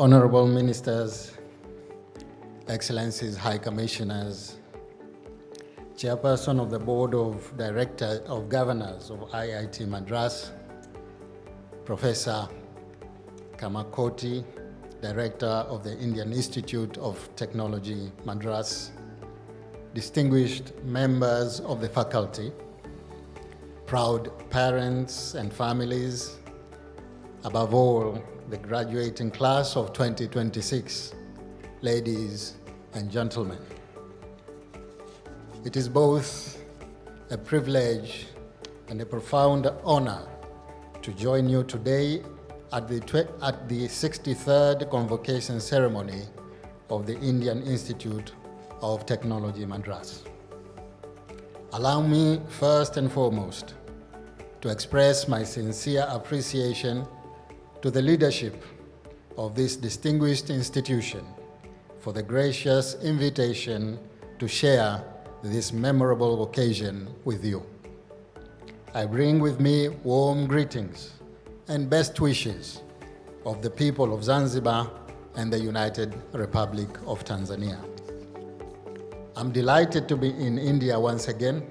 Honorable Ministers, Excellencies, High Commissioners, Chairperson of the Board of Directors of Governors of IIT Madras, Professor 𝐏𝐫𝐞𝐬𝐧, Director of the Indian Institute of Technology, Madras, distinguished members of the faculty, proud parents and families, above all, the graduating class of 2026, ladies and gentlemen. It is both a privilege and a profound honor to join you today at the 63rd Convocation ceremony of the Indian Institute of Technology, Madras. Allow me first and foremost to express my sincere appreciation to the leadership of this distinguished institution for the gracious invitation to share this memorable occasion with you. I bring with me warm greetings and best wishes of the people of Zanzibar and the United Republic of Tanzania. I'm delighted to be in India once again,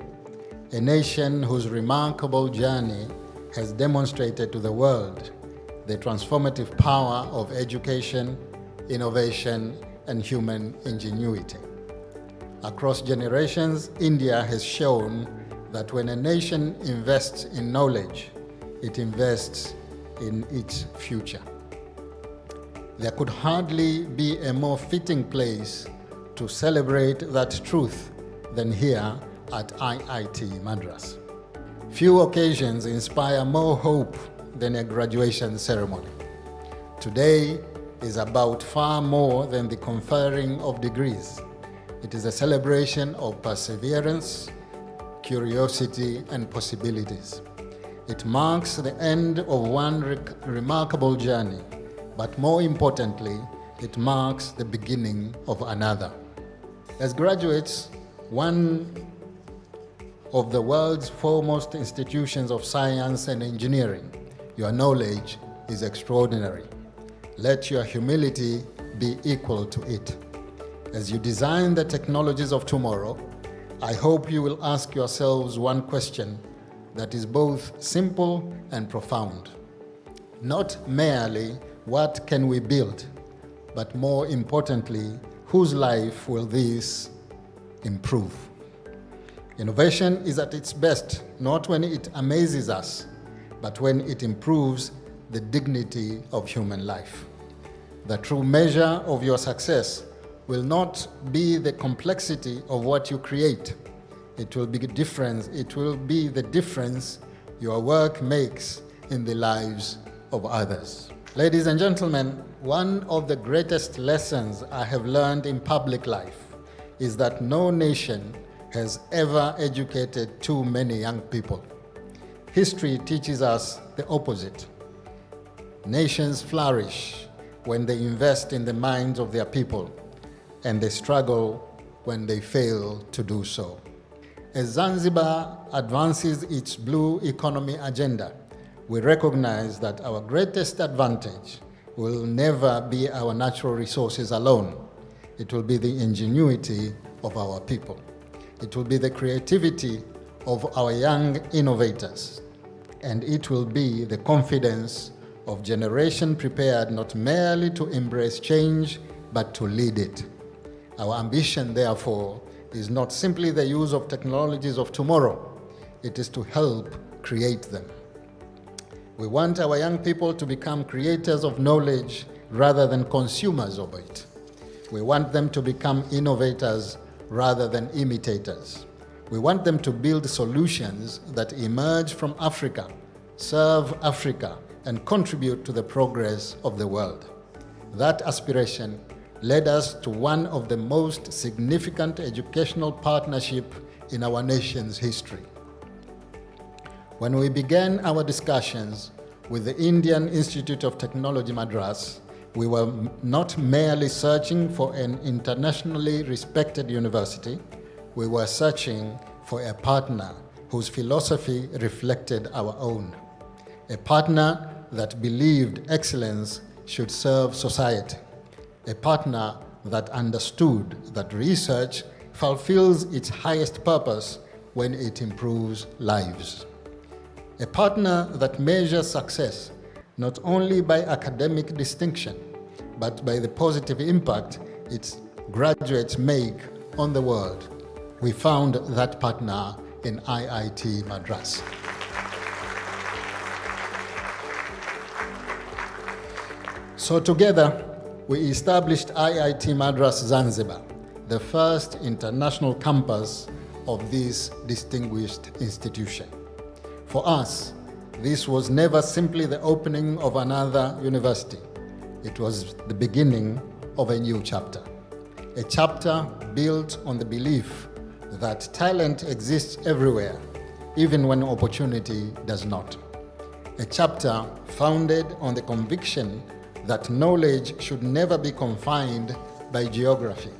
a nation whose remarkable journey has demonstrated to the world the transformative power of education, innovation, and human ingenuity. Across generations, India has shown that when a nation invests in knowledge, it invests in its future. There could hardly be a more fitting place to celebrate that truth than here at IIT Madras. Few occasions inspire more hope than a graduation ceremony. Today is about far more than the conferring of degrees. It is a celebration of perseverance, curiosity, and possibilities. It marks the end of one remarkable journey, but more importantly, it marks the beginning of another. As graduates, one of the world's foremost institutions of science and engineering, your knowledge is extraordinary. Let your humility be equal to it. As you design the technologies of tomorrow, I hope you will ask yourselves one question that is both simple and profound. Not merely what can we build, but more importantly, whose life will this improve? Innovation is at its best, not when it amazes us, but when it improves the dignity of human life. The true measure of your success will not be the complexity of what you create. It will be the difference your work makes in the lives of others. Ladies and gentlemen, one of the greatest lessons I have learned in public life is that no nation has ever educated too many young people. History teaches us the opposite. Nations flourish when they invest in the minds of their people, and they struggle when they fail to do so. As Zanzibar advances its blue economy agenda, we recognize that our greatest advantage will never be our natural resources alone. It will be the ingenuity of our people. It will be the creativity of our young innovators. And it will be the confidence of generation prepared not merely to embrace change, but to lead it. Our ambition, therefore, is not simply the use of technologies of tomorrow. It is to help create them. We want our young people to become creators of knowledge rather than consumers of it. We want them to become innovators rather than imitators. We want them to build solutions that emerge from Africa, serve Africa, and contribute to the progress of the world. That aspiration led us to one of the most significant educational partnerships in our nation's history. When we began our discussions with the Indian Institute of Technology, Madras, we were not merely searching for an internationally respected university, we were searching for a partner whose philosophy reflected our own. A partner that believed excellence should serve society, a partner that understood that research fulfills its highest purpose when it improves lives. A partner that measures success not only by academic distinction, but by the positive impact its graduates make on the world. We found that partner in IIT Madras. So together, we established IIT Madras Zanzibar, the first international campus of this distinguished institution. For us, this was never simply the opening of another university. It was the beginning of a new chapter. A chapter built on the belief that talent exists everywhere, even when opportunity does not. A chapter founded on the conviction that knowledge should never be confined by geography.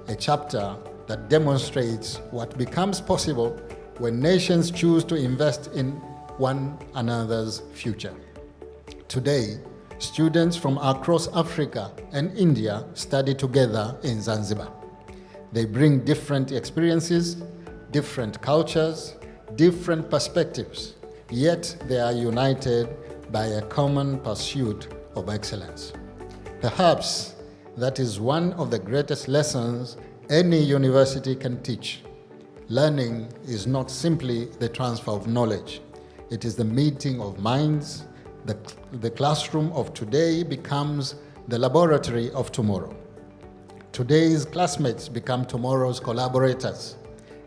A chapter that demonstrates what becomes possible when nations choose to invest in one another's future. Today, students from across Africa and India study together in Zanzibar. They bring different experiences, different cultures, different perspectives, yet they are united by a common pursuit of excellence. Perhaps that is one of the greatest lessons any university can teach. Learning is not simply the transfer of knowledge. It is the meeting of minds. The classroom of today becomes the laboratory of tomorrow. Today's classmates become tomorrow's collaborators,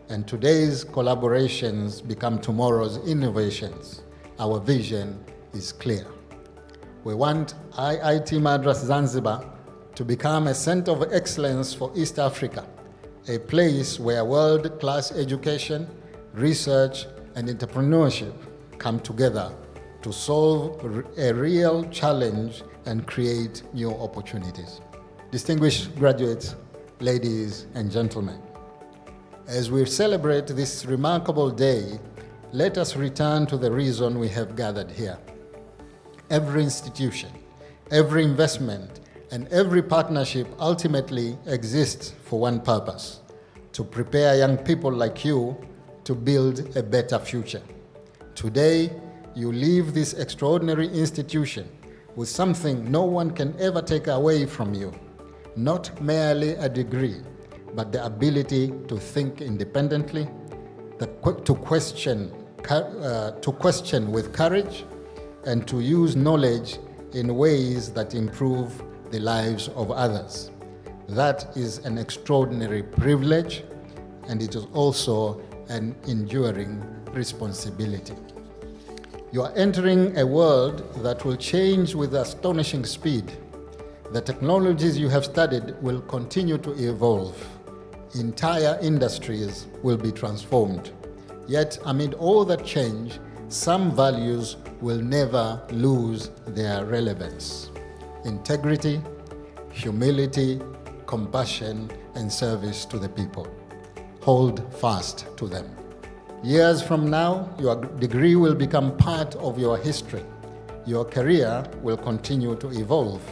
and today's collaborations become tomorrow's innovations. Our vision is clear. We want IIT Madras Zanzibar to become a center of excellence for East Africa, a place where world-class education, research, and entrepreneurship come together to solve a real challenge and create new opportunities. Distinguished graduates, ladies and gentlemen, as we celebrate this remarkable day, let us return to the reason we have gathered here. Every institution, every investment, and every partnership ultimately exists for one purpose: to prepare young people like you to build a better future. Today, you leave this extraordinary institution with something no one can ever take away from you. Not merely a degree, but the ability to think independently, to question with courage, and to use knowledge in ways that improve the lives of others. That is an extraordinary privilege, and it is also an enduring responsibility. You are entering a world that will change with astonishing speed. The technologies you have studied will continue to evolve. Entire industries will be transformed. Yet, amid all that change, some values will never lose their relevance. Integrity, humility, compassion, and service to the people. Hold fast to them. Years from now, your degree will become part of your history. Your career will continue to evolve.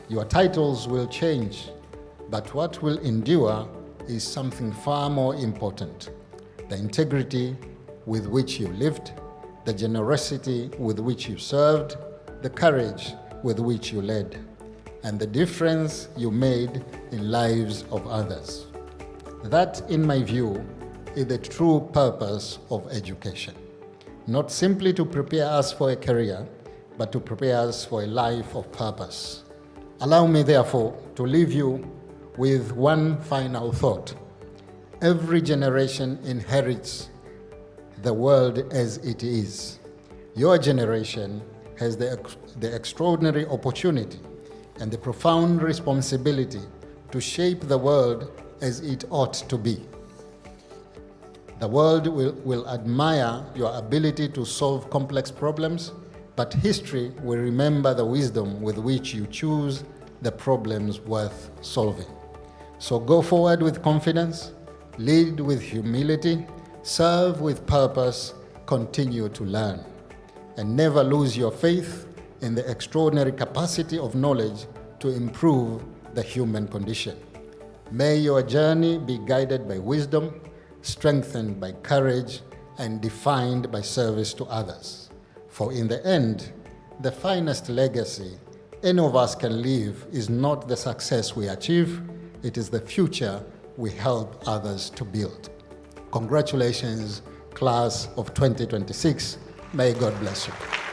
Your titles will change, but what will endure is something far more important: the integrity with which you lived, the generosity with which you served, the courage with which you led, and the difference you made in lives of others. That, in my view, is the true purpose of education. Not simply to prepare us for a career, but to prepare us for a life of purpose. Allow me, therefore, to leave you with one final thought. Every generation inherits the world as it is. Your generation has the extraordinary opportunity and the profound responsibility to shape the world as it ought to be. The world will admire your ability to solve complex problems, but history will remember the wisdom with which you choose the problems worth solving. So go forward with confidence, lead with humility, serve with purpose, continue to learn, and never lose your faith in the extraordinary capacity of knowledge to improve the human condition. May your journey be guided by wisdom, strengthened by courage, and defined by service to others. For in the end, the finest legacy any of us can leave is not the success we achieve, it is the future we help others to build. Congratulations, class of 2026. May God bless you.